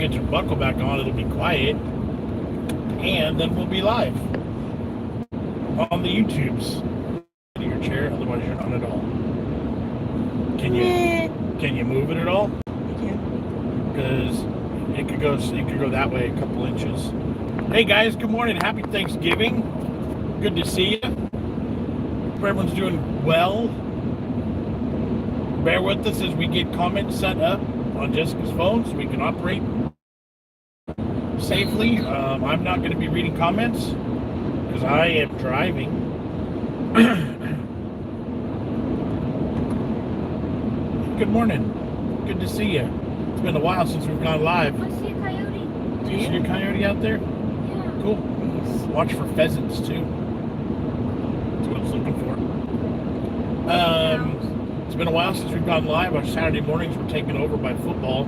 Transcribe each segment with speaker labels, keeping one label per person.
Speaker 1: get your buckle back on, it'll be quiet. And then we'll be live on the YouTubes. In your chair, otherwise you're not at all. Can you move it at all?
Speaker 2: Yeah.
Speaker 1: Because it could go that way a couple inches. Hey guys, good morning. Happy Thanksgiving. Good to see you. Hope everyone's doing well. Bear with us as we get comments set up on Jessica's phone so we can operate safely. I'm not going to be reading comments because I am driving. Good morning. Good to see you. It's been a while since we've gone live.
Speaker 3: I see a coyote.
Speaker 1: Do you see a coyote out there?
Speaker 3: Yeah.
Speaker 1: Cool. Watch for pheasants too. That's what I was looking for. It's been a while since we've gone live. Our Saturday mornings were taken over by football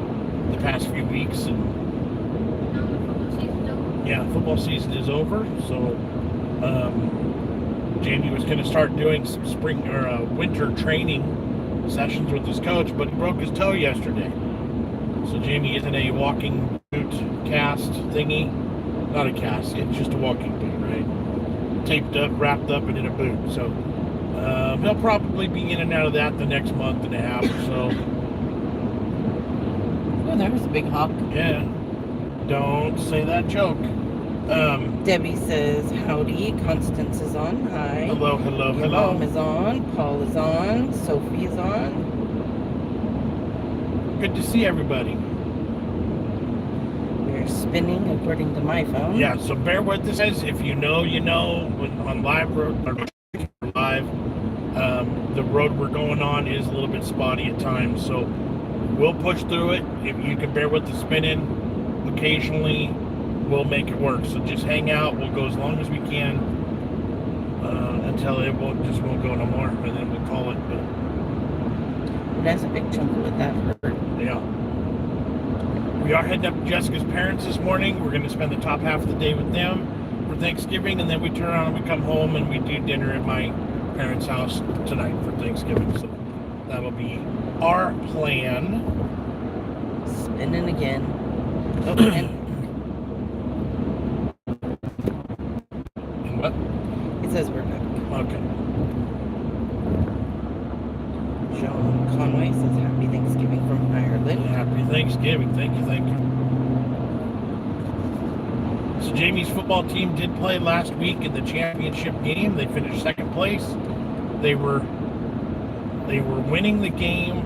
Speaker 1: the past few weeks, and yeah, football season is over. So Jamie was going to start doing some spring or winter training sessions with his coach, but he broke his toe yesterday. So Jamie is in a walking boot cast thingy. Not a cast, it's just a walking boot, right? Taped up, wrapped up, and in a boot. So he'll probably be in and out of that the next month and a half or so.
Speaker 2: Oh, there was a big hawk.
Speaker 1: Yeah. Don't say that joke.
Speaker 2: Debbie says, howdy. Constance is on. Hi.
Speaker 1: Hello, hello,
Speaker 2: Your
Speaker 1: hello.
Speaker 2: mom is on. Paul is on. Sophie is on.
Speaker 1: Good to see everybody.
Speaker 2: We're spinning according to my phone.
Speaker 1: Yeah, so bear with us. If you know, you know. On live road, or live, the road we're going on is a little bit spotty at times, so we'll push through it. If you can bear with the spinning, occasionally we'll make it work. So just hang out. We'll go as long as we can until it won't go no more, and then we'll call it. But
Speaker 2: That's a big chunk of it that hurt.
Speaker 1: yeah. We are heading up to Jessica's parents this morning. We're going to spend the top half of the day with them for Thanksgiving, and then we turn around and we come home and we do dinner at my parents' house tonight for Thanksgiving. So that'll be our plan.
Speaker 2: Spinning again. Okay.
Speaker 1: And what?
Speaker 2: It says we're back.
Speaker 1: Okay.
Speaker 2: John Conway says happy Thanksgiving from Ireland.
Speaker 1: Happy Thanksgiving. Thank you, thank you. So Jamie's football team did play last week in the championship game. They finished second place. They were winning the game.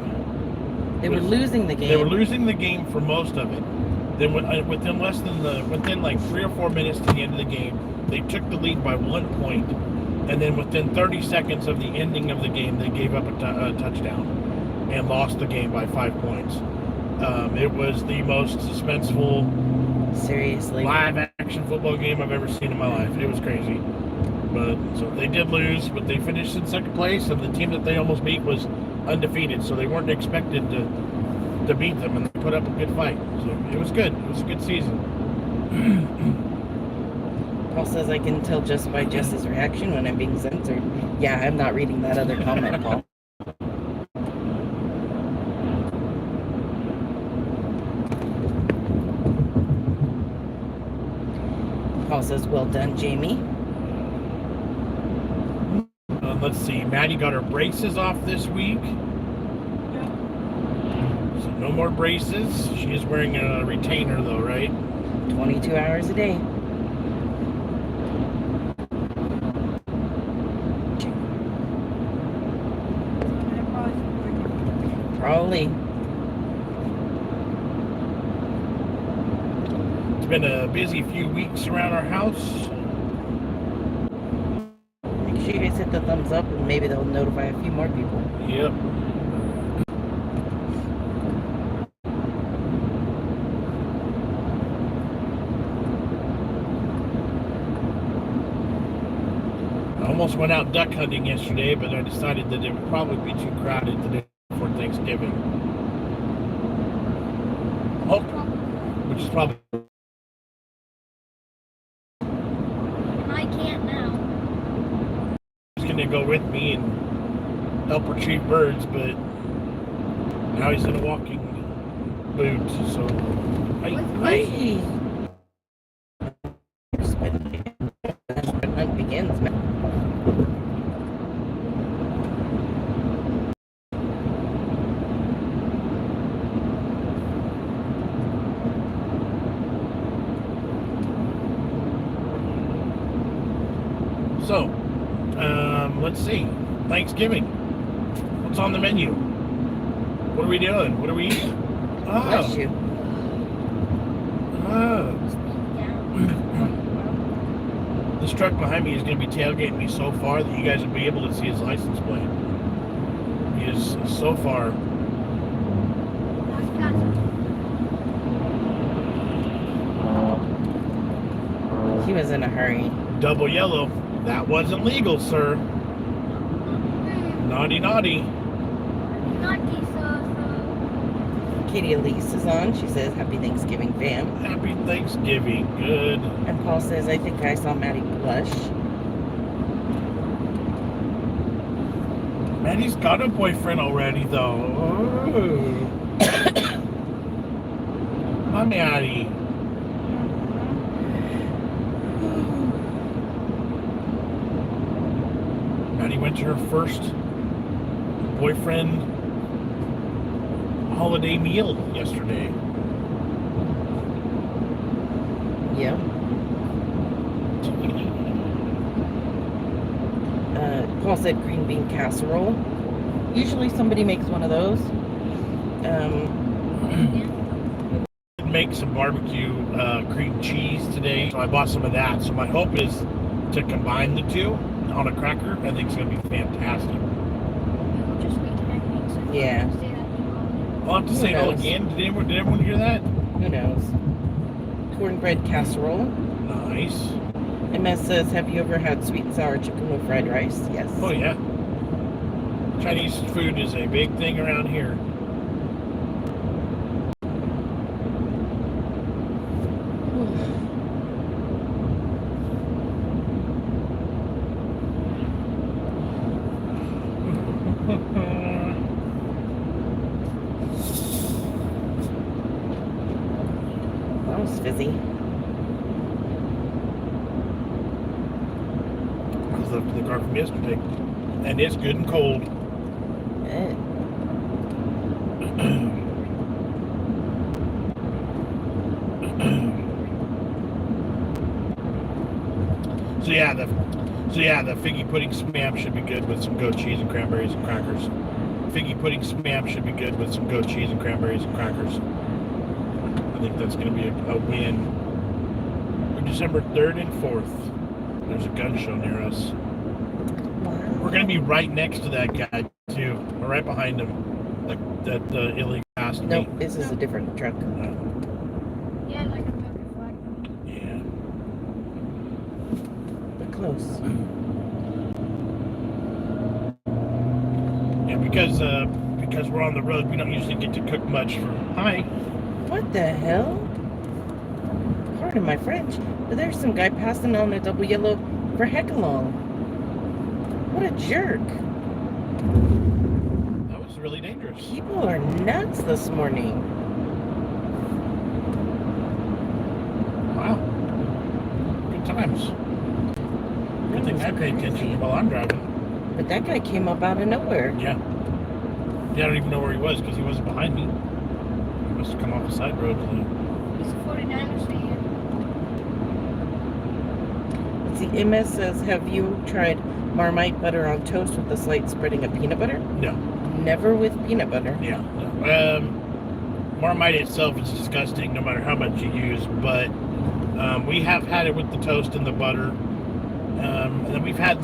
Speaker 2: They were losing the game.
Speaker 1: They were losing the game for most of it. Then within like 3 or 4 minutes to the end of the game, they took the lead by 1 point, and then within 30 seconds of the ending of the game, they gave up a touchdown and lost the game by 5 points. It was the most suspenseful,
Speaker 2: seriously,
Speaker 1: live action football game I've ever seen in my life. It was crazy. But so they did lose, but they finished in second place, and the team that they almost beat was undefeated, so they weren't expected to beat them, and they put up a good fight. So it was good. It was a good season.
Speaker 2: Paul says I can tell just by Jess's reaction when I'm being censored. Yeah, I'm not reading that other comment, Paul. Paul says, well done, Jamie.
Speaker 1: Let's see. Maddie got her braces off this week. So no more braces. She is wearing a retainer though, right?
Speaker 2: 22 hours a day. Probably.
Speaker 1: It's been a busy few weeks around our house.
Speaker 2: Make sure you guys hit the thumbs up and maybe they'll notify a few more people.
Speaker 1: Yep. I almost went out duck hunting yesterday, but I decided that it would probably be too crowded the day before Thanksgiving. Oh, which is probably...
Speaker 3: I can't now.
Speaker 1: He's going to go with me and help retrieve birds, but now he's in a walking boot, so...
Speaker 2: Hey! The hunt begins, man.
Speaker 1: So, let's see. Thanksgiving. What's on the menu? What are we doing? What are we eating?
Speaker 2: Bless you.
Speaker 1: This truck behind me is going to be tailgating me so far that you guys will be able to see his license plate. He is so far.
Speaker 2: He was in a hurry.
Speaker 1: Double yellow. That wasn't legal, sir. Naughty, naughty.
Speaker 3: Naughty sauce.
Speaker 2: Katie Elise is on. She says, Happy Thanksgiving, fam.
Speaker 1: Happy Thanksgiving. Good.
Speaker 2: And Paul says, I think I saw Maddie blush.
Speaker 1: Maddie's got a boyfriend already, though. Hi, Maddie. Maddie went to her first boyfriend holiday meal yesterday.
Speaker 2: Yeah. Paul said green bean casserole. Usually somebody makes one of those.
Speaker 1: Make some barbecue cream cheese today, so I bought some of that. So my hope is to combine the two on a cracker. I think it's going to be fantastic.
Speaker 2: Yeah.
Speaker 1: I'll have to say it all again. Did everyone hear that?
Speaker 2: Who knows? Cornbread casserole.
Speaker 1: Nice.
Speaker 2: MS says, have you ever had sweet and sour chicken with fried rice? Yes.
Speaker 1: Oh, yeah. Chinese food is a big thing around here.
Speaker 2: That was fizzy.
Speaker 1: I was left in the car from yesterday. And it's good and cold. So yeah, the figgy pudding spam should be good with some goat cheese and cranberries and crackers. Figgy pudding spam should be good with some goat cheese and cranberries and crackers. I think that's going to be a win. For December 3rd and 4th, there's a gun show near us. We're going to be right next to that guy, too. Or right behind him. Like that illegal passed me.
Speaker 2: Nope, this is a different truck.
Speaker 3: Yeah, like a fucking flag.
Speaker 1: Yeah.
Speaker 2: But close.
Speaker 1: Yeah, because we're on the road, we don't usually get to cook much for... Hi.
Speaker 2: What the hell? Pardon my French, but there's some guy passing on a double yellow for heck along. What a jerk.
Speaker 1: That was really dangerous.
Speaker 2: People are nuts this morning.
Speaker 1: Wow. Good times. Good thing I pay attention while I'm driving.
Speaker 2: But that guy came up out of nowhere.
Speaker 1: Yeah. Yeah, I don't even know where he was because he wasn't behind me. He must have come off the side road.
Speaker 3: He's a 49ers fan.
Speaker 2: Let's see, MS says, have you tried Marmite butter on toast with the slight spreading of peanut butter?
Speaker 1: No.
Speaker 2: Never with peanut butter.
Speaker 1: Yeah. No. Marmite itself is disgusting no matter how much you use, but we have had it with the toast and the butter. And then we've had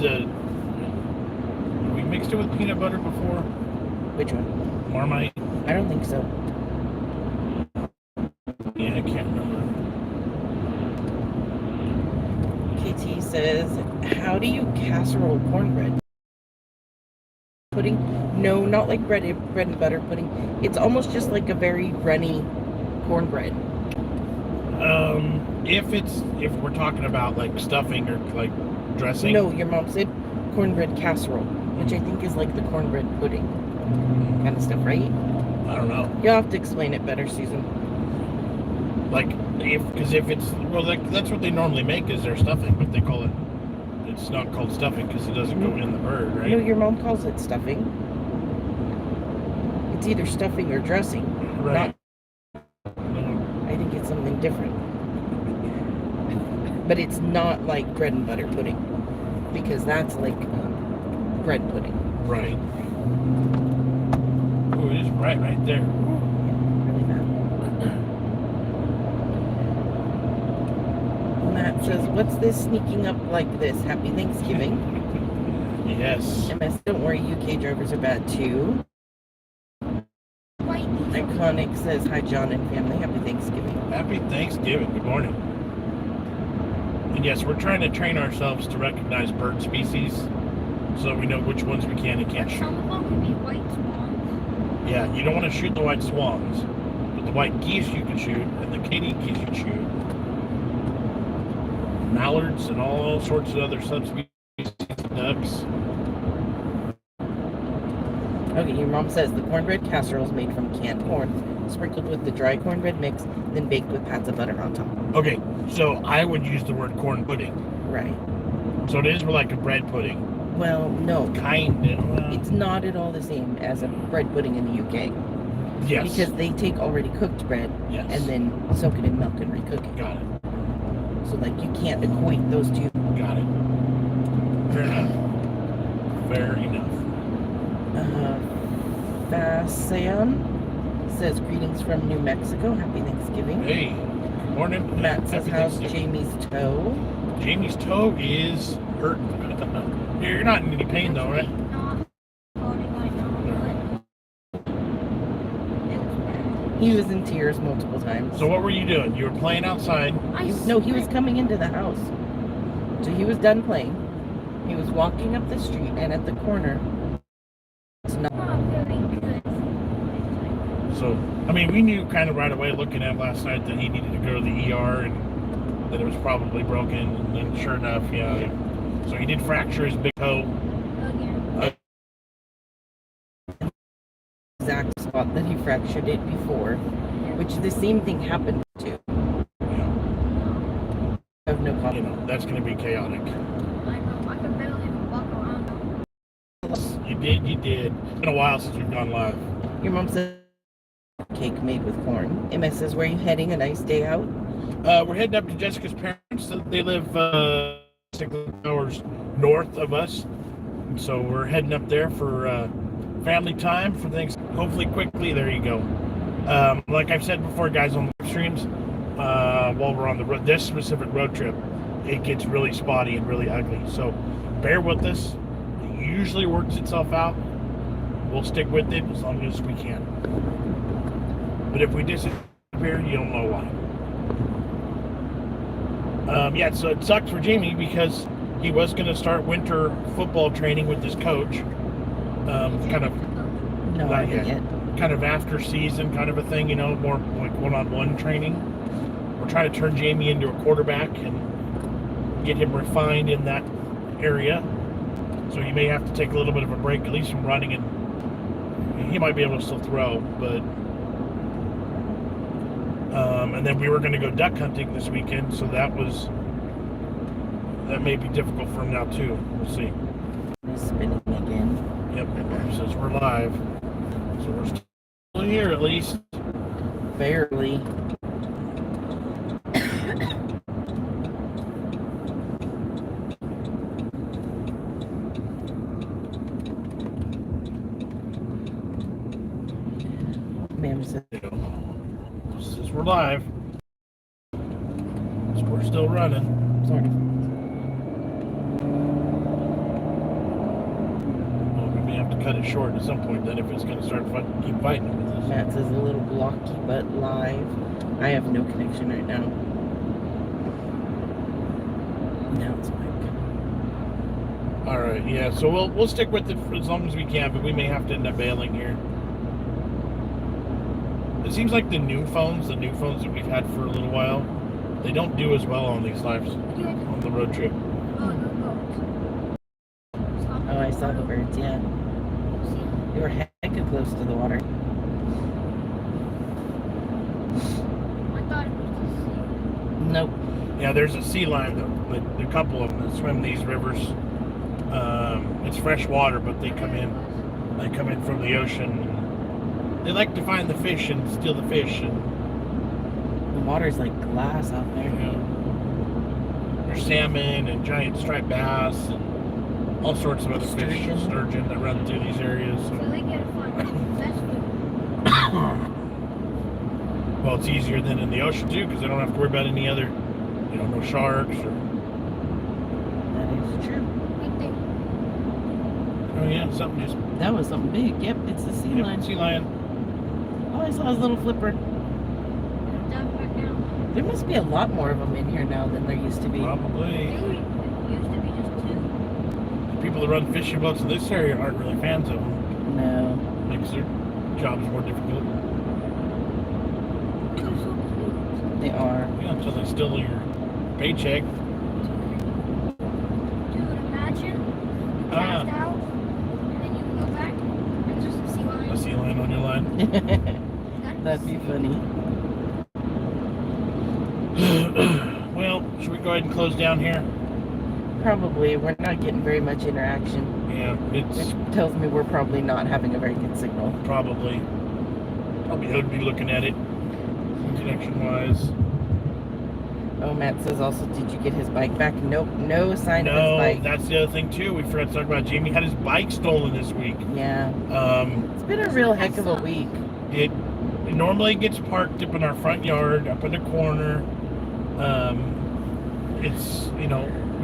Speaker 1: we mixed it with peanut butter before.
Speaker 2: Which one?
Speaker 1: Marmite.
Speaker 2: I don't think so.
Speaker 1: Yeah, I can't remember.
Speaker 2: KT says, how do you casserole cornbread? Pudding? No, not like bread and butter pudding. It's almost just like a very runny cornbread.
Speaker 1: If we're talking about like stuffing or like dressing.
Speaker 2: No, your mom said cornbread casserole, which I think is like the cornbread pudding kind of stuff, right?
Speaker 1: I don't know.
Speaker 2: You'll have to explain it better, Susan.
Speaker 1: Like, if it's, well, that's what they normally make is their stuffing, but they call it, it's not called stuffing because it doesn't go in the bird, right?
Speaker 2: No, your mom calls it stuffing. It's either stuffing or dressing.
Speaker 1: Right.
Speaker 2: I think it's something different. But it's not like bread and butter pudding. Because that's like bread pudding.
Speaker 1: Right. Oh, it is right there.
Speaker 2: Really bad. Matt says, what's this sneaking up like this? Happy Thanksgiving.
Speaker 1: Yes.
Speaker 2: MS, don't worry, UK drivers are bad too.
Speaker 3: White.
Speaker 2: Iconic says, hi John and family, happy Thanksgiving.
Speaker 1: Happy Thanksgiving. Good morning. And yes, we're trying to train ourselves to recognize bird species so that we know which ones we can and can't shoot.
Speaker 3: Some of them can be white swans.
Speaker 1: Yeah, you don't want to shoot the white swans, but the white geese you can shoot, and the Canadian geese you can shoot. Mallards and all sorts of other subspecies of ducks.
Speaker 2: Okay, your mom says the cornbread casserole is made from canned corn, sprinkled with the dry cornbread mix, then baked with pats of butter on top.
Speaker 1: Okay, so I would use the word corn pudding.
Speaker 2: Right.
Speaker 1: So it is like a bread pudding.
Speaker 2: Well, no.
Speaker 1: Kind of.
Speaker 2: It's not at all the same as a bread pudding in the UK.
Speaker 1: Yes.
Speaker 2: Because they take already cooked bread
Speaker 1: Yes.
Speaker 2: and then soak it in milk and recook it.
Speaker 1: Got it.
Speaker 2: So, like, you can't equate those two.
Speaker 1: Got it. Fair enough. Fair enough.
Speaker 2: Fasayan says, greetings from New Mexico. Happy Thanksgiving.
Speaker 1: Hey, good morning.
Speaker 2: Matt says,
Speaker 1: Happy
Speaker 2: how's
Speaker 1: Thanksgiving.
Speaker 2: Jamie's toe?
Speaker 1: Jamie's toe is hurting. You're not in any pain though, right?
Speaker 3: Not floating right now, but it was bad.
Speaker 2: He was in tears multiple times.
Speaker 1: So what were you doing? You were playing outside.
Speaker 2: No, he was coming into the house. So he was done playing. He was walking up the street, and at the corner, it's not.
Speaker 3: Not really good.
Speaker 1: So, I mean, we knew kind of right away looking at last night that he needed to go to the ER and that it was probably broken. And then sure enough, yeah. So he did fracture his big toe.
Speaker 3: Again.
Speaker 2: Exact spot that he fractured it before, which the same thing happened to. I have no
Speaker 1: You
Speaker 2: comment.
Speaker 1: know, that's going to be chaotic.
Speaker 3: I know. I can barely even walk around now.
Speaker 1: You did. It's been a while since we've gone live.
Speaker 2: Your mom says cake made with corn. MS says, where are you heading? A nice day out?
Speaker 1: We're heading up to Jessica's parents. They live 6 hours north of us. And so we're heading up there for family time for things. Hopefully quickly. There you go. Like I've said before, guys, on live streams, while we're on the road, this specific road trip, it gets really spotty and really ugly. So bear with us. It usually works itself out. We'll stick with it as long as we can. But if we disappear, you don't know why. Yeah, so it sucks for Jamie because he was going to start winter football training with his coach. Kind of,
Speaker 2: No, I haven't yet.
Speaker 1: kind of after season kind of a thing, you know, more like one-on-one training. We're trying to turn Jamie into a quarterback and get him refined in that area. So he may have to take a little bit of a break, at least from running, and he might be able to still throw, but and then we were going to go duck hunting this weekend, so that may be difficult for him now too. We'll see.
Speaker 2: It's spinning again.
Speaker 1: Yep, it says we're live, so we're still here at least.
Speaker 2: Barely. Ma'am says,
Speaker 1: You know, says we're live, so we're still running.
Speaker 2: sorry.
Speaker 1: Well, we may have to cut it short at some point then if it's going to start keep fighting with us.
Speaker 2: Matt says a little blocky but live. I have no connection right now. Now it's like
Speaker 1: All right, yeah. So we'll stick with it for as long as we can, but we may have to end up bailing here. It seems like the new phones that we've had for a little while, they don't do as well on these lives on the road trip.
Speaker 2: oh, I saw the birds. Yeah, they were hecka close to the water.
Speaker 3: I thought it was
Speaker 2: Nope.
Speaker 1: Yeah, there's a sea lion, a couple of them that swim these rivers. It's fresh water, but they come in from the ocean. They like to find the fish and steal the fish. And
Speaker 2: The water's like glass out there.
Speaker 1: there's salmon and giant striped bass and all sorts of other fish, sturgeon that run through these areas.
Speaker 3: So they get to find best food.
Speaker 1: Well, it's easier than in the ocean too, because they don't have to worry about any other, no sharks or.
Speaker 2: That is true.
Speaker 3: Big thing.
Speaker 1: Oh yeah, something just.
Speaker 2: That was something big. Yep, it's the sea lion.
Speaker 1: Sea lion.
Speaker 2: Oh, I saw his little flipper.
Speaker 3: Down back down.
Speaker 2: There must be a lot more of them in here now than there used to be.
Speaker 1: Probably.
Speaker 3: They used to be just 2.
Speaker 1: The people that run fishing boats in this area aren't really fans of them.
Speaker 2: No.
Speaker 1: Makes their jobs more difficult.
Speaker 3: They're so cute.
Speaker 2: They are.
Speaker 1: Yeah, until they steal your paycheck.
Speaker 3: Dude, imagine you cast out and then you go back and just a sea
Speaker 1: A
Speaker 3: lion.
Speaker 1: sea lion on your line.
Speaker 2: That'd be funny.
Speaker 1: Well, should we go ahead and close down here?
Speaker 2: Probably. We're not getting very much interaction.
Speaker 1: Yeah, it's
Speaker 2: Which tells me we're probably not having a very good signal.
Speaker 1: probably. Probably would be looking at it connection wise.
Speaker 2: Oh, Matt says also, did you get his bike back? Nope, no sign of
Speaker 1: No,
Speaker 2: his bike.
Speaker 1: that's the other thing too. We forgot to talk about Jamie had his bike stolen this week.
Speaker 2: Yeah,
Speaker 1: Um,
Speaker 2: it's been a real heck of a week.
Speaker 1: it normally gets parked up in our front yard, up in the corner. It's we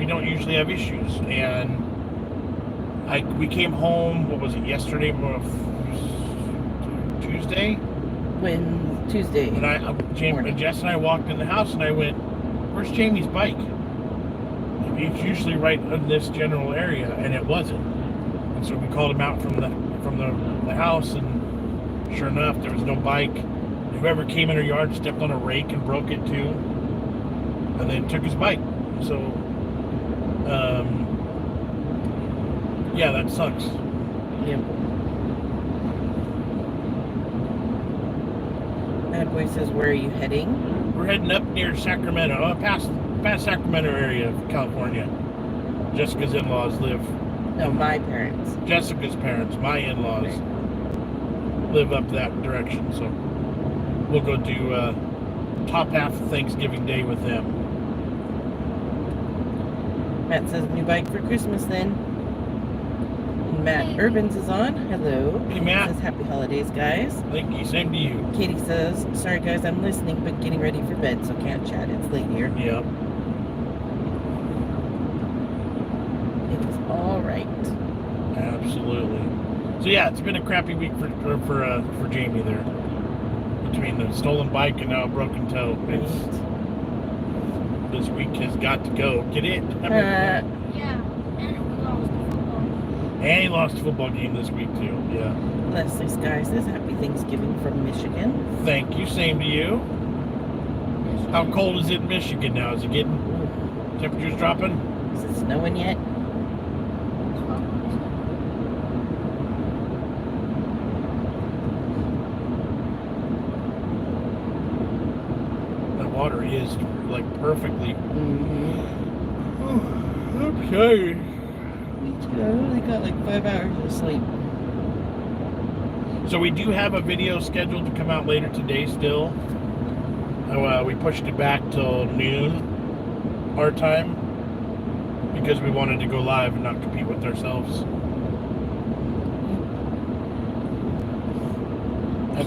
Speaker 1: don't usually have issues, and we came home. What was it? Yesterday, Tuesday.
Speaker 2: Tuesday.
Speaker 1: And Jess and I walked in the house, and I went, "Where's Jamie's bike?" It's usually right in this general area, and it wasn't. And so we called him out from the house, and sure enough, there was no bike. Whoever came in our yard stepped on a rake and broke it too, and then took his bike. So, yeah, that sucks.
Speaker 2: Yep. Bad Boy says, where are you heading?
Speaker 1: We're heading up near Sacramento, past Sacramento area of California. Jessica's in-laws live.
Speaker 2: No, my parents.
Speaker 1: Jessica's parents, my in-laws, live up that direction. So we'll go do top half of Thanksgiving Day with them.
Speaker 2: Matt says, new bike for Christmas then. And Matt Urbans is on. Hello.
Speaker 1: Hey, Matt.
Speaker 2: He says, happy holidays, guys.
Speaker 1: Thank you. Same to you.
Speaker 2: Katie says, sorry guys, I'm listening but getting ready for bed, so can't chat. It's late here.
Speaker 1: Yep.
Speaker 2: It is all right.
Speaker 1: Absolutely. So yeah, it's been a crappy week for Jamie there. Between the stolen bike and now a broken toe. This week has got to go. Get it?
Speaker 3: Yeah, and we lost the football.
Speaker 1: And he lost a football game this week too. Yeah.
Speaker 2: Leslie Sky says, happy Thanksgiving from Michigan.
Speaker 1: Thank you. Same to you. How cold is it in Michigan now? Is it getting temperatures dropping?
Speaker 2: Is it snowing yet?
Speaker 1: The water is like perfectly.
Speaker 2: Mm-hmm.
Speaker 1: Okay.
Speaker 2: Me too. I only got like 5 hours of sleep.
Speaker 1: So we do have a video scheduled to come out later today still. We pushed it back till noon our time because we wanted to go live and not compete with ourselves.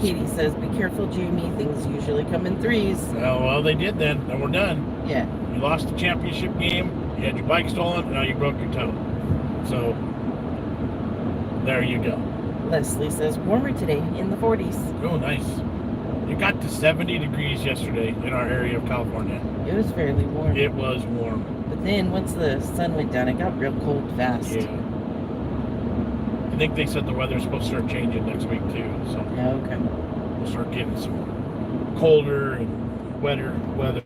Speaker 2: Katie says, be careful, Jamie. Things usually come in threes.
Speaker 1: Oh, well, they did then. And we're done.
Speaker 2: Yeah.
Speaker 1: You lost the championship game. You had your bike stolen. Now you broke your toe. So there you go.
Speaker 2: Leslie says, warmer today in the 40s.
Speaker 1: Oh, nice. It got to 70 degrees yesterday in our area of California.
Speaker 2: It was fairly warm.
Speaker 1: It was warm.
Speaker 2: But then once the sun went down, it got real cold fast.
Speaker 1: Yeah. I think they said the weather's supposed to start changing next week too. So
Speaker 2: Okay.
Speaker 1: we'll start getting some colder and wetter weather.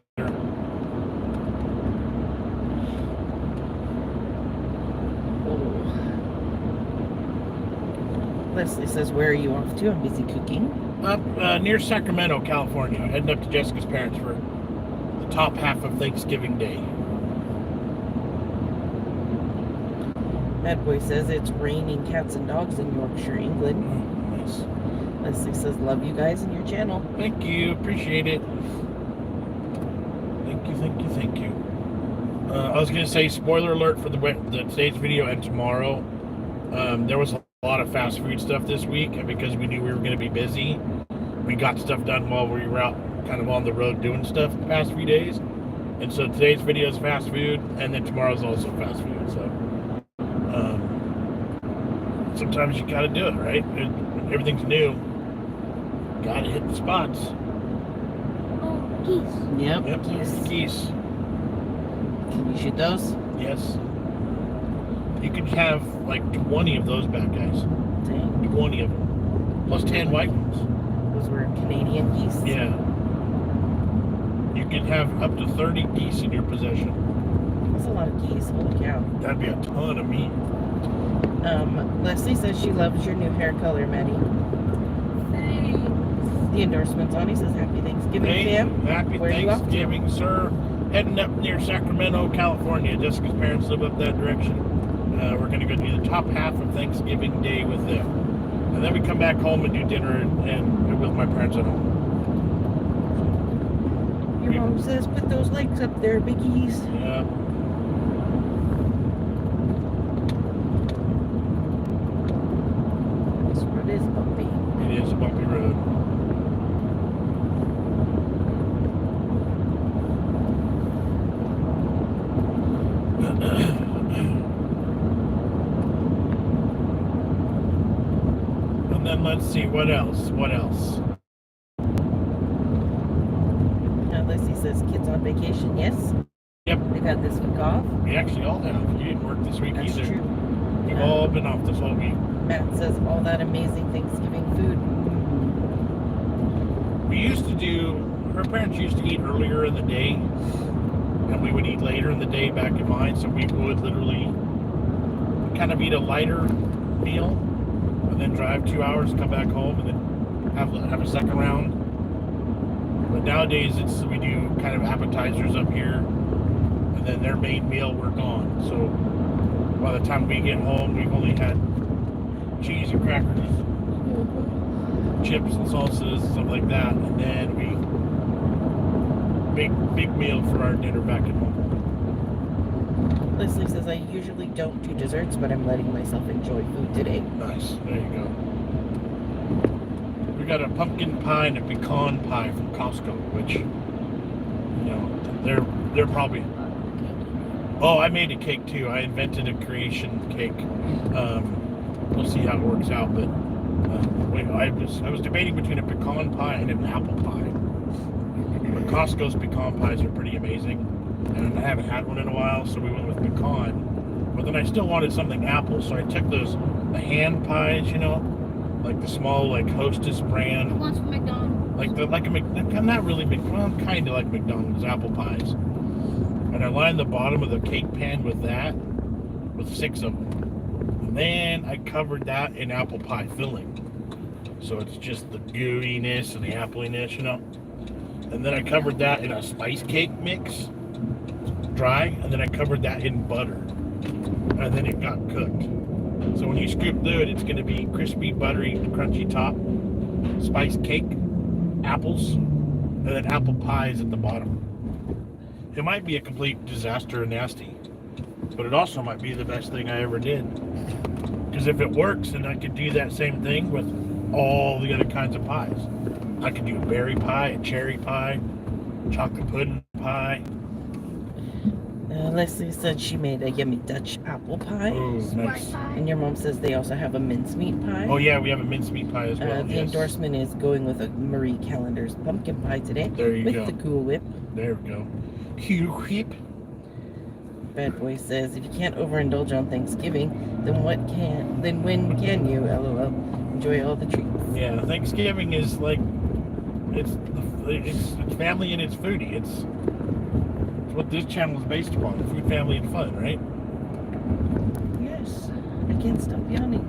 Speaker 2: Leslie says, where are you off to? I'm busy cooking.
Speaker 1: Up near Sacramento, California. Heading up to Jessica's parents for top half of Thanksgiving Day.
Speaker 2: Bad Boy says it's raining cats and dogs in Yorkshire, England.
Speaker 1: Oh, nice.
Speaker 2: Leslie says, love you guys and your channel.
Speaker 1: Thank you. Appreciate it. Thank you, thank you, thank you. I was going to say, spoiler alert for the today's video and tomorrow. There was a lot of fast food stuff this week, and because we knew we were going to be busy, we got stuff done while we were out kind of on the road doing stuff the past few days. And so today's video is fast food, and then tomorrow's also fast food. So sometimes you got to do it, right? Everything's new. Got to hit the spots.
Speaker 3: Oh, geese.
Speaker 2: Yep.
Speaker 1: Yep, there's the geese.
Speaker 2: Can you shoot those?
Speaker 1: Yes. You can have like 20 of those bad guys.
Speaker 2: Dang.
Speaker 1: 20 of them. Plus 10 white ones.
Speaker 2: Those were Canadian geese.
Speaker 1: Yeah. You can have up to 30 geese in your possession.
Speaker 2: That's a lot of geese. Holy cow.
Speaker 1: That'd be a ton of meat.
Speaker 2: Leslie says she loves your new hair color, Maddie.
Speaker 3: Thanks.
Speaker 2: The endorsement's on. He says, happy Thanksgiving,
Speaker 1: Hey,
Speaker 2: fam.
Speaker 1: happy
Speaker 2: Where are you off to?
Speaker 1: Thanksgiving, sir. Heading up near Sacramento, California. Jessica's parents live up that direction. We're going to go do the top half of Thanksgiving Day with them. And then we come back home and do dinner and with my parents at home.
Speaker 2: Your mom says, put those legs up there, biggies.
Speaker 1: Yeah.
Speaker 2: This road is bumpy.
Speaker 1: It is a bumpy road. And then let's see, what else? What else?
Speaker 2: Leslie says, kids on vacation. Yes.
Speaker 1: Yep.
Speaker 2: They've had this week off.
Speaker 1: We actually all have. You didn't work this week
Speaker 2: That's
Speaker 1: either.
Speaker 2: true.
Speaker 1: We've all been off this whole week.
Speaker 2: Matt says, all that amazing Thanksgiving food.
Speaker 1: We used to do, her parents used to eat earlier in the day, and we would eat later in the day back in mine, so we would literally kind of eat a lighter meal, and then drive 2 hours, come back home, and then have a second round. But nowadays, we do kind of appetizers up here, and then their main meal, we're gone. So by the time we get home, we've only had cheese and crackers, chips and salsas, stuff like that, and then big meal for our dinner back at home.
Speaker 2: Leslie says, I usually don't do desserts, but I'm letting myself enjoy food today.
Speaker 1: Nice, there you go. We got a pumpkin pie and a pecan pie from Costco, which, you know, they're probably. Oh, I made a cake too. I invented a creation cake. We'll see how it works out, but I was debating between a pecan pie and an apple pie. But Costco's pecan pies are pretty amazing, and I haven't had one in a while, so we went with pecan. But then I still wanted something apple, so I took the hand pies, you know, like the small like Hostess brand,
Speaker 3: One's from McDonald's.
Speaker 1: I'm not really big, well, kind of like McDonald's apple pies. And I lined the bottom of the cake pan with that, with 6 of them. And then I covered that in apple pie filling. So it's just the gooiness and the appliness, you know. And then I covered that in a spice cake mix, dry, and then I covered that in butter. And then it got cooked. So when you scoop through it, it's going to be crispy, buttery, crunchy top, spice cake, apples, and then apple pies at the bottom. It might be a complete disaster and nasty, but it also might be the best thing I ever did. Because if it works, then I could do that same thing with all the other kinds of pies. I could do a berry pie, a cherry pie, chocolate pudding pie.
Speaker 2: Leslie said she made a yummy Dutch apple pie.
Speaker 1: Oh, nice.
Speaker 3: Pie.
Speaker 2: And your mom says they also have a mincemeat pie.
Speaker 1: Oh yeah, we have a mincemeat pie as well.
Speaker 2: The
Speaker 1: Yes.
Speaker 2: endorsement is going with a Marie Callender's pumpkin pie today.
Speaker 1: There you
Speaker 2: with
Speaker 1: go.
Speaker 2: the Cool Whip.
Speaker 1: There we go. Cool Whip.
Speaker 2: Bad Boy says, if you can't overindulge on Thanksgiving, then when can you? LOL. Enjoy all the treats.
Speaker 1: Yeah, Thanksgiving is like it's family and it's foodie. It's what this channel is based upon: food, family, and fun, right?
Speaker 2: Yes. I can't stop yawning.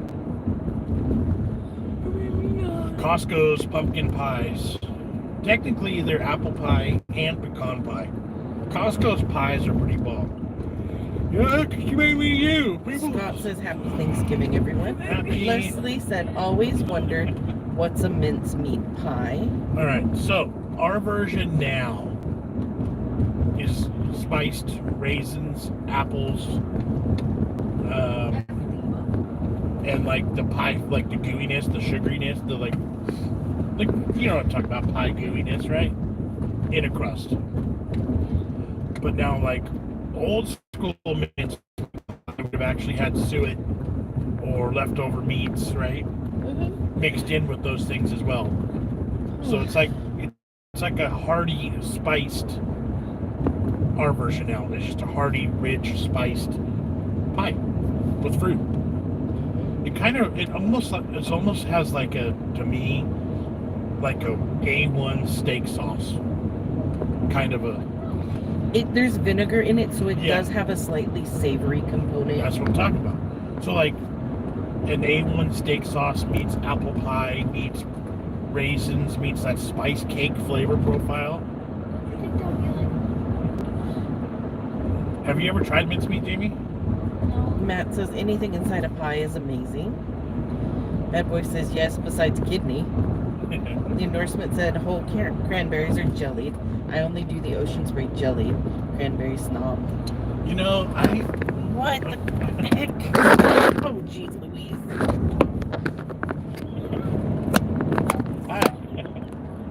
Speaker 1: Costco's pumpkin pies technically they're apple pie and pecan pie. Costco's pies are pretty bomb. Yeah, you made me you.
Speaker 2: Scott says happy Thanksgiving, everyone.
Speaker 1: Happy.
Speaker 2: Leslie said, always wondered what's a mincemeat pie.
Speaker 1: All right, so our version now is spiced raisins, apples, and like the pie, like the gooiness, the sugariness, the like you know what I'm talking about, pie gooiness, right? In a crust. But now, like old school mince would have actually had suet or leftover meats, right?
Speaker 2: Mm-hmm.
Speaker 1: Mixed in with those things as well. So it's like a hearty, spiced. Our version now is just a hearty, rich, spiced pie with fruit. It almost has like a, to me, like a A1 steak sauce. Kind of a.
Speaker 2: There's vinegar in it, so it does have a slightly savory component.
Speaker 1: That's what I'm talking about. So like an A1 steak sauce meets apple pie, meets raisins, meets that spice cake flavor profile. Have you ever tried mincemeat, Jamie?
Speaker 3: No.
Speaker 2: Matt says anything inside a pie is amazing. Bad Boy says yes, besides kidney. The endorsement said whole cranberries are jellied. I only do the ocean spray jelly. Cranberry snob.
Speaker 1: You know,
Speaker 2: What the heck? Oh, jeez Louise.
Speaker 1: Hi.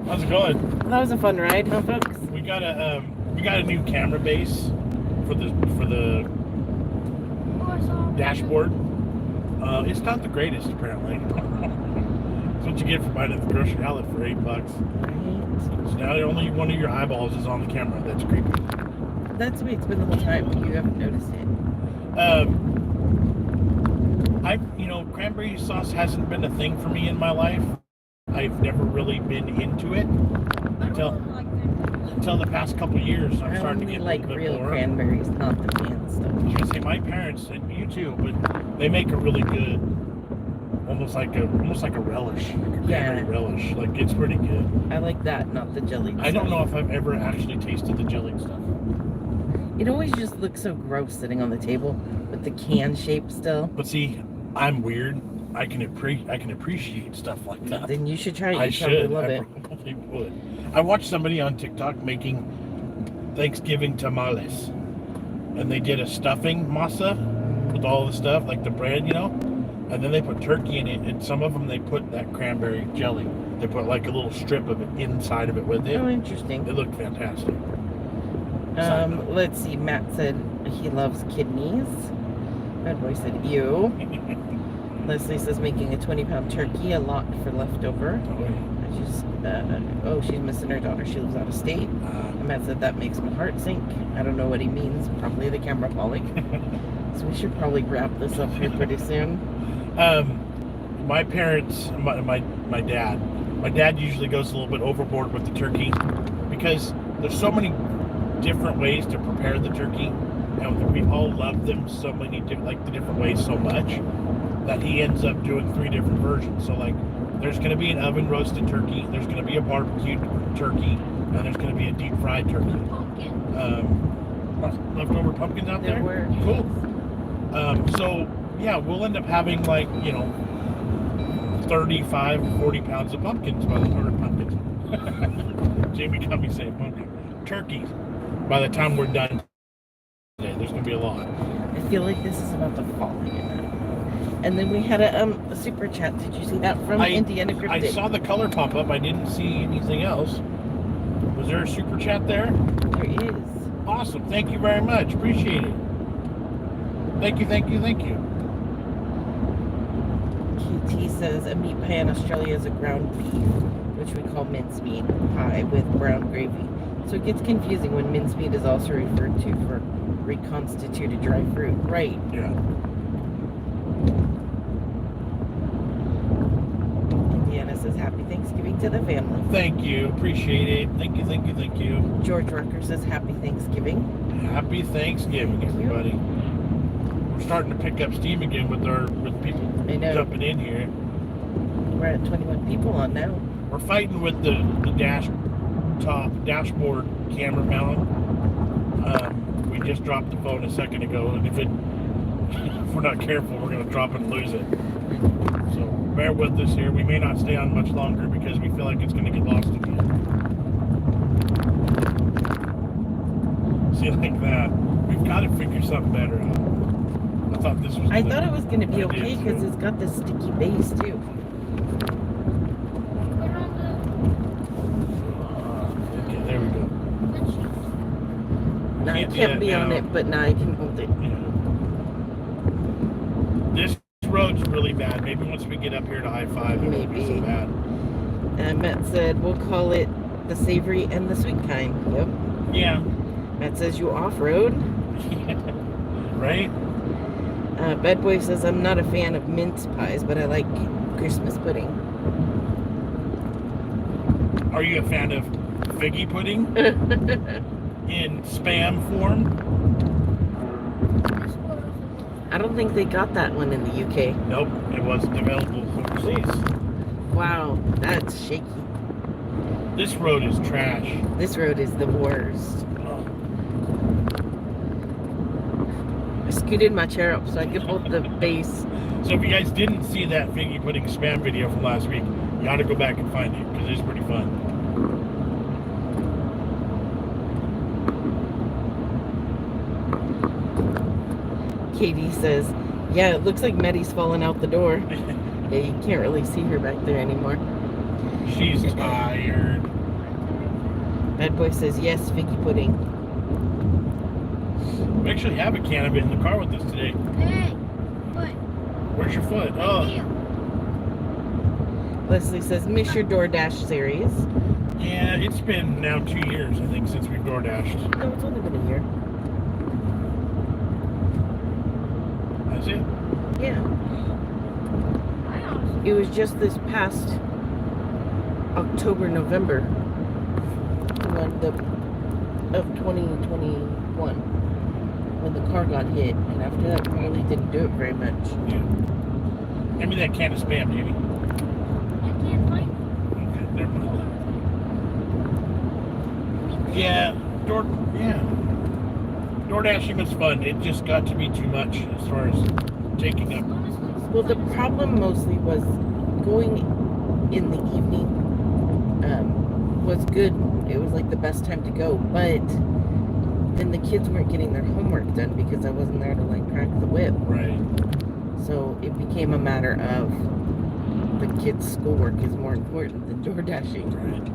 Speaker 1: How's it going?
Speaker 2: That was a fun ride, huh, folks?
Speaker 1: We got a new camera base for the dashboard. It's not the greatest, apparently. That's what you get for buying at the grocery outlet for $8.
Speaker 2: Right.
Speaker 1: So now only one of your eyeballs is on the camera. That's creepy.
Speaker 2: That's the way it's been the whole time. You haven't noticed it.
Speaker 1: Cranberry sauce hasn't been a thing for me in my life. I've never really been into it until the past couple years. I'm starting to get
Speaker 2: like
Speaker 1: a little bit
Speaker 2: real
Speaker 1: more.
Speaker 2: cranberries, not the canned
Speaker 1: I was
Speaker 2: stuff.
Speaker 1: gonna say my parents and you too, but they make a really good, almost like a relish, like a cranberry relish. Like it's pretty good.
Speaker 2: I like that, not the jellied
Speaker 1: I don't
Speaker 2: stuff.
Speaker 1: know if I've ever actually tasted the jellied stuff.
Speaker 2: It always just looks so gross sitting on the table with the can shape still.
Speaker 1: But see, I'm weird. I can appreciate stuff like that.
Speaker 2: Then you should try it.
Speaker 1: I
Speaker 2: You
Speaker 1: should.
Speaker 2: love
Speaker 1: I
Speaker 2: it.
Speaker 1: probably would. I watched somebody on TikTok making Thanksgiving tamales, and they did a stuffing masa with all the stuff, like the bread, and then they put turkey in it, and some of them they put that cranberry jelly. They put like a little strip of it inside of it with it.
Speaker 2: Oh, interesting.
Speaker 1: It looked fantastic.
Speaker 2: Let's see. Matt said he loves kidneys. Red Boy said ew. Leslie says making a 20-pound turkey, a lot for leftover. She's missing her daughter. She lives out of state. Matt said that makes my heart sink. I don't know what he means. Probably the camera falling. So we should probably wrap this up here pretty soon.
Speaker 1: My parents, my dad usually goes a little bit overboard with the turkey because there's so many different ways to prepare the turkey, and we all love them so many the different ways so much that he ends up doing 3 different versions. So like there's going to be an oven roasted turkey, there's going to be a barbecued turkey, and there's going to be a deep fried turkey. Leftover pumpkins out there?
Speaker 2: There were.
Speaker 1: Cool. So yeah, we'll end up having 35, 40 pounds of pumpkins Jamie got me saying pumpkin. Turkeys. By the time we're done today, there's going to be a lot.
Speaker 2: I feel like this is about to fall again. And then we had a super chat. Did you see that from Indiana Cryptic?
Speaker 1: I saw the color pop up. I didn't see anything else. Was there a super chat there?
Speaker 2: There is.
Speaker 1: Awesome. Thank you very much. Appreciate it. Thank you.
Speaker 2: KT says a meat pie in Australia is a ground beef, which we call mincemeat pie with brown gravy. So it gets confusing when mincemeat is also referred to for reconstituted dry fruit. Right.
Speaker 1: Yeah.
Speaker 2: Indiana says happy Thanksgiving to the family.
Speaker 1: Thank you. Appreciate it. Thank you.
Speaker 2: George Rucker says happy Thanksgiving.
Speaker 1: Happy Thanksgiving, everybody. We're starting to pick up steam again with people jumping in here.
Speaker 2: We're at 21 people on now.
Speaker 1: We're fighting with the top dashboard camera mount. We just dropped the phone a second ago, and if we're not careful, we're going to drop it and lose it. So bear with us here. We may not stay on much longer because we feel like it's going to get lost again. See, like that. We've got to figure something better out. I thought this was.
Speaker 2: I thought it was going to be okay because it's got this sticky base too.
Speaker 1: Okay, there we go.
Speaker 2: Now I can't be on it, but now I can hold it.
Speaker 1: Yeah. This road's really bad. Maybe once we get up here to I-5, it won't be so bad.
Speaker 2: And Matt said we'll call it the savory and the sweet kind. Yep.
Speaker 1: Yeah.
Speaker 2: Matt says you off-road.
Speaker 1: Right?
Speaker 2: Bad Boy says I'm not a fan of mince pies, but I like Christmas pudding.
Speaker 1: Are you a fan of figgy pudding in Spam form?
Speaker 2: I don't think they got that one in the UK.
Speaker 1: Nope, it wasn't available overseas.
Speaker 2: Wow, that's shaky.
Speaker 1: This road is trash.
Speaker 2: This road is the worst. I scooted my chair up so I could hold the base.
Speaker 1: So if you guys didn't see that figgy pudding spam video from last week, you ought to go back and find it because it's pretty fun.
Speaker 2: Katie says, yeah, it looks like Maddie's falling out the door. Yeah, you can't really see her back there anymore.
Speaker 1: She's tired.
Speaker 2: Bad Boy says, yes, figgy pudding.
Speaker 1: We actually have a can of it in the car with us today.
Speaker 3: Hey, foot.
Speaker 1: Where's your foot? Oh.
Speaker 2: Leslie says, miss your DoorDash series.
Speaker 1: Yeah, it's been now 2 years, I think, since we've DoorDashed.
Speaker 2: No, it's only been a year.
Speaker 1: That's it?
Speaker 2: Yeah. It was just this past October, November of 2021 when the car got hit, and after that we really didn't do it very much.
Speaker 1: Yeah. Give me that can of spam, Jamie.
Speaker 3: I can't find
Speaker 1: Okay, never mind. Yeah, DoorDashing was fun. It just got to be too much as far as taking up.
Speaker 2: Well, the problem mostly was going in the evening was good. It was like the best time to go, but then the kids weren't getting their homework done because I wasn't there to like crack the whip.
Speaker 1: Right.
Speaker 2: So it became a matter of the kids' schoolwork is more important than DoorDashing.
Speaker 1: Right.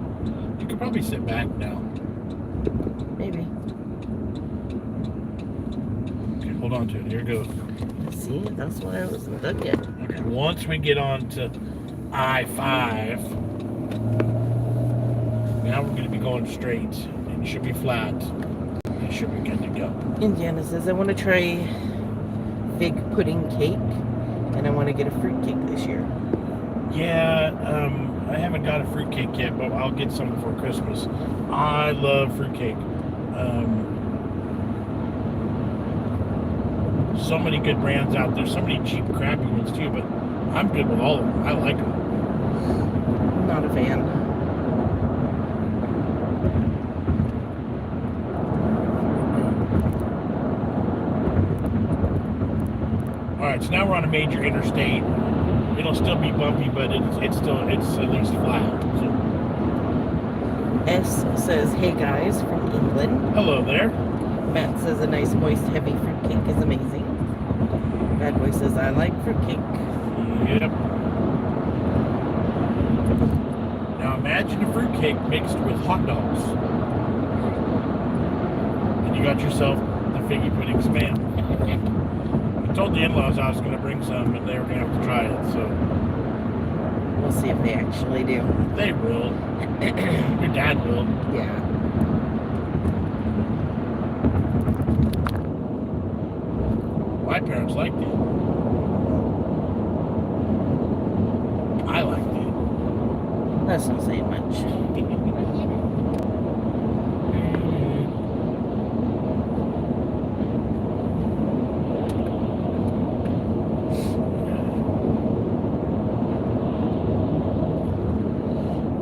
Speaker 1: You could probably sit back now.
Speaker 2: Maybe.
Speaker 1: Okay, hold on to it. Here it goes.
Speaker 2: See, that's why I wasn't done yet.
Speaker 1: Okay, once we get on to I-5, now we're going to be going straight. It should be flat. It should be good to go.
Speaker 2: Indiana says, I want to try fig pudding cake, and I want to get a fruit cake this year.
Speaker 1: Yeah, I haven't got a fruitcake yet, but I'll get some before Christmas. I love fruitcake. So many good brands out there, so many cheap, crappy ones too, but I'm good with all of them. I like them.
Speaker 2: Not a fan.
Speaker 1: Alright, so now we're on a major interstate. It'll still be bumpy, but it's at least flat. So.
Speaker 2: S says, hey guys, from England.
Speaker 1: Hello there.
Speaker 2: Matt says, a nice, moist, heavy fruit cake is amazing. Bad Boy says, I like fruit cake.
Speaker 1: Yep. Now imagine a fruitcake mixed with hot dogs. And you got yourself the figgy pudding spam. I told the in-laws I was going to bring some, and they were going to have to try it, so.
Speaker 2: We'll see if they actually do.
Speaker 1: They will. Your dad will.
Speaker 2: Yeah.
Speaker 1: My parents liked it. I liked it.
Speaker 2: That's not saying much.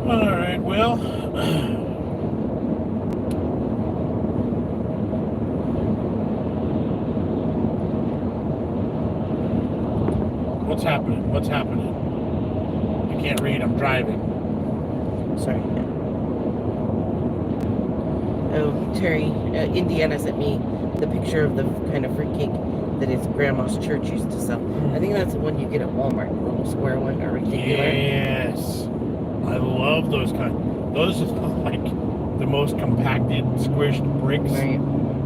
Speaker 1: Alright, well, What's happening? What's happening? I can't read. I'm driving.
Speaker 2: Sorry. Oh, Terry, Indiana sent me the picture of the kind of fruitcake that his grandma's church used to sell. I think that's the one you get at Walmart, the little square one, or rectangular.
Speaker 1: Yes. I love those kind. Those are like the most compacted, squished bricks
Speaker 2: Right.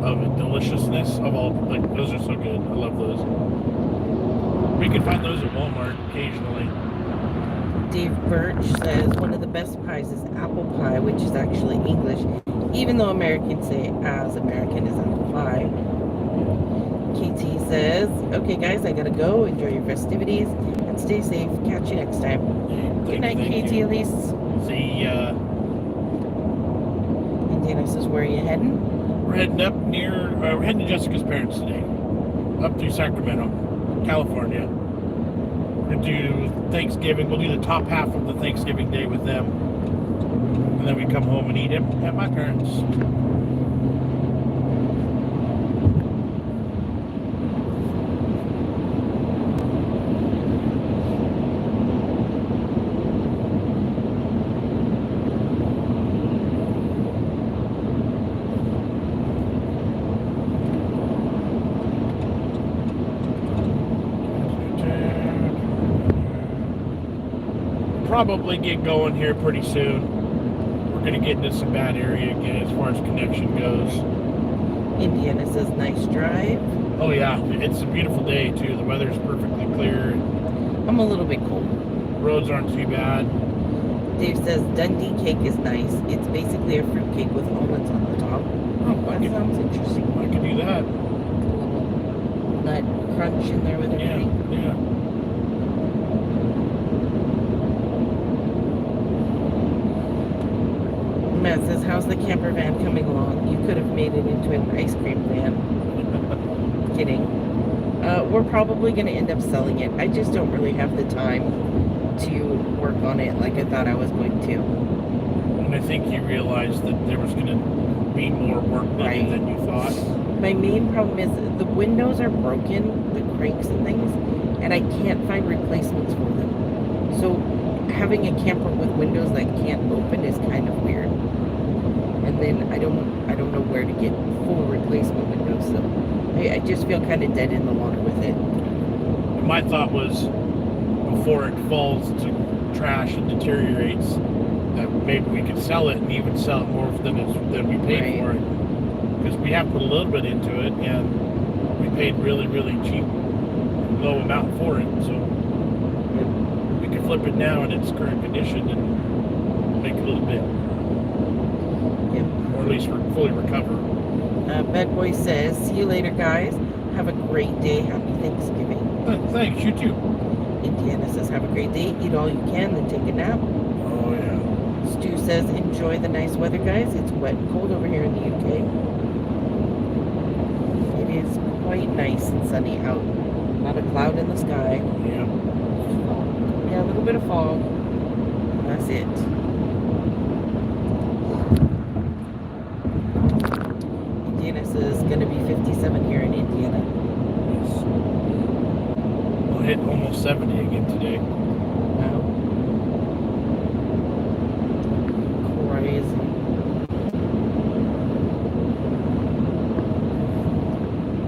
Speaker 1: of deliciousness of all. Like, those are so good. I love those. We can find those at Walmart occasionally.
Speaker 2: Dave Birch says one of the best pies is apple pie, which is actually English, even though Americans say as American is apple pie. KT says, okay guys, I gotta go. Enjoy your festivities and stay safe. Catch you next time. Good night,
Speaker 1: Thank
Speaker 2: KT
Speaker 1: you.
Speaker 2: Elise.
Speaker 1: See ya.
Speaker 2: Indiana says, where are you heading?
Speaker 1: We're heading up near, we're heading to Jessica's parents today. Up to Sacramento, California. We're going to do Thanksgiving. We'll do the top half of the Thanksgiving day with them. And then we come home and eat it at my parents. Probably get going here pretty soon. We're going to get into some bad area again as far as connection goes.
Speaker 2: Indiana says, nice drive.
Speaker 1: Oh yeah, it's a beautiful day too. The weather's perfectly clear.
Speaker 2: I'm a little bit cold.
Speaker 1: Roads aren't too bad.
Speaker 2: Dave says, Dundee cake is nice. It's basically a fruit cake with almonds on the top.
Speaker 1: Oh,
Speaker 2: That sounds interesting.
Speaker 1: I could do that.
Speaker 2: A little nut crunch in there with everything.
Speaker 1: Yeah.
Speaker 2: Matt says, how's the camper van coming along? You could have made it into an ice cream van. Kidding. We're probably going to end up selling it. I just don't really have the time to work on it like I thought I was going to.
Speaker 1: And I think you realized that there was going to be more work needed than you thought.
Speaker 2: My main problem is the windows are broken, the cranks and things, and I can't find replacements for them. So having a camper with windows that can't open is kind of weird. And then I don't know where to get full replacement windows. So I just feel kind of dead in the water with it.
Speaker 1: My thought was, before it falls to trash and deteriorates, that maybe we could sell it and even sell it more than we paid for it. Because we have put a little bit into it, and we paid really, really cheap, low amount for it. So we could flip it now in its current condition and make a little bit, or at least fully recover.
Speaker 2: Bad Boy says, see you later, guys. Have a great day. Happy Thanksgiving.
Speaker 1: Thanks, you too.
Speaker 2: Indiana says, have a great day. Eat all you can, then take a nap.
Speaker 1: Oh yeah.
Speaker 2: Stu says, enjoy the nice weather, guys. It's wet and cold over here in the UK. It is quite nice and sunny out. Not a cloud in the sky.
Speaker 1: Yeah.
Speaker 2: Yeah, a little bit of fog. That's it. Indiana says, going to be 57 here in Indiana.
Speaker 1: Yes. We'll hit almost 70 again today.
Speaker 2: Wow. Crazy.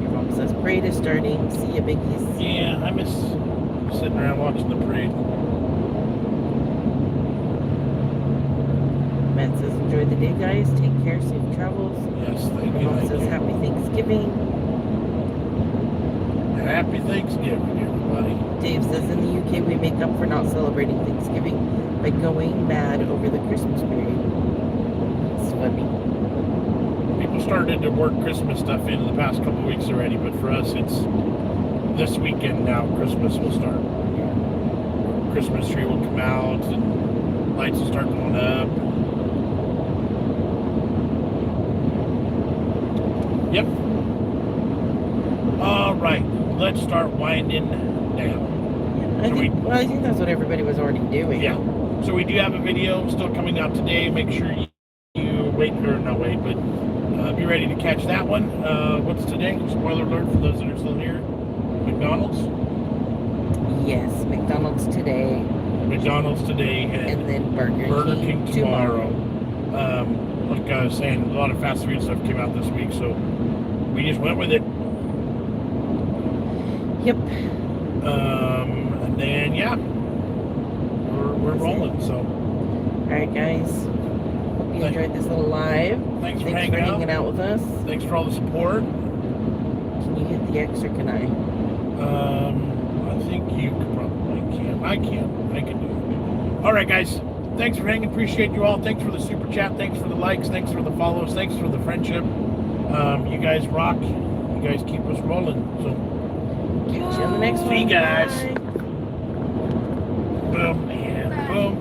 Speaker 2: Your mom says, parade is starting. See ya, biggies.
Speaker 1: Yeah, I miss sitting around watching the parade.
Speaker 2: Matt says, enjoy the day, guys. Take care. Safe travels.
Speaker 1: Yes, thank
Speaker 2: Your
Speaker 1: you.
Speaker 2: mom
Speaker 1: Thank
Speaker 2: says,
Speaker 1: you.
Speaker 2: happy Thanksgiving.
Speaker 1: Happy Thanksgiving, everybody.
Speaker 2: Dave says, in the UK, we make up for not celebrating Thanksgiving by going mad over the Christmas period. It's funny.
Speaker 1: People started to work Christmas stuff in the past couple weeks already, but for us, it's this weekend now. Christmas will start. Christmas tree will come out, and lights will start going up. Yep. All right, let's start winding down.
Speaker 2: I think that's what everybody was already doing.
Speaker 1: Yeah. So we do have a video still coming out today. Make sure you wait, or not wait, but be ready to catch that one. What's today? Spoiler alert for those that are still here. McDonald's.
Speaker 2: Yes, McDonald's today,
Speaker 1: McDonald's today,
Speaker 2: and then
Speaker 1: Burger King tomorrow.
Speaker 2: tomorrow.
Speaker 1: Like I was saying, a lot of fast food stuff came out this week, so we just went with it.
Speaker 2: Yep.
Speaker 1: And then yeah, we're rolling. So,
Speaker 2: All right, guys. Hope you enjoyed this little live.
Speaker 1: Thanks for
Speaker 2: hanging
Speaker 1: hanging
Speaker 2: out with us.
Speaker 1: Thanks for all the support.
Speaker 2: Can you hit the X or can I?
Speaker 1: I think you probably can. I can do it. All right, guys. Thanks for hanging. Appreciate you all. Thanks for the super chat. Thanks for the likes. Thanks for the follows. Thanks for the friendship. You guys rock. You guys keep us rolling. So
Speaker 2: Catch you on the next one.
Speaker 1: see you guys.
Speaker 2: Bye.
Speaker 1: Boom and boom.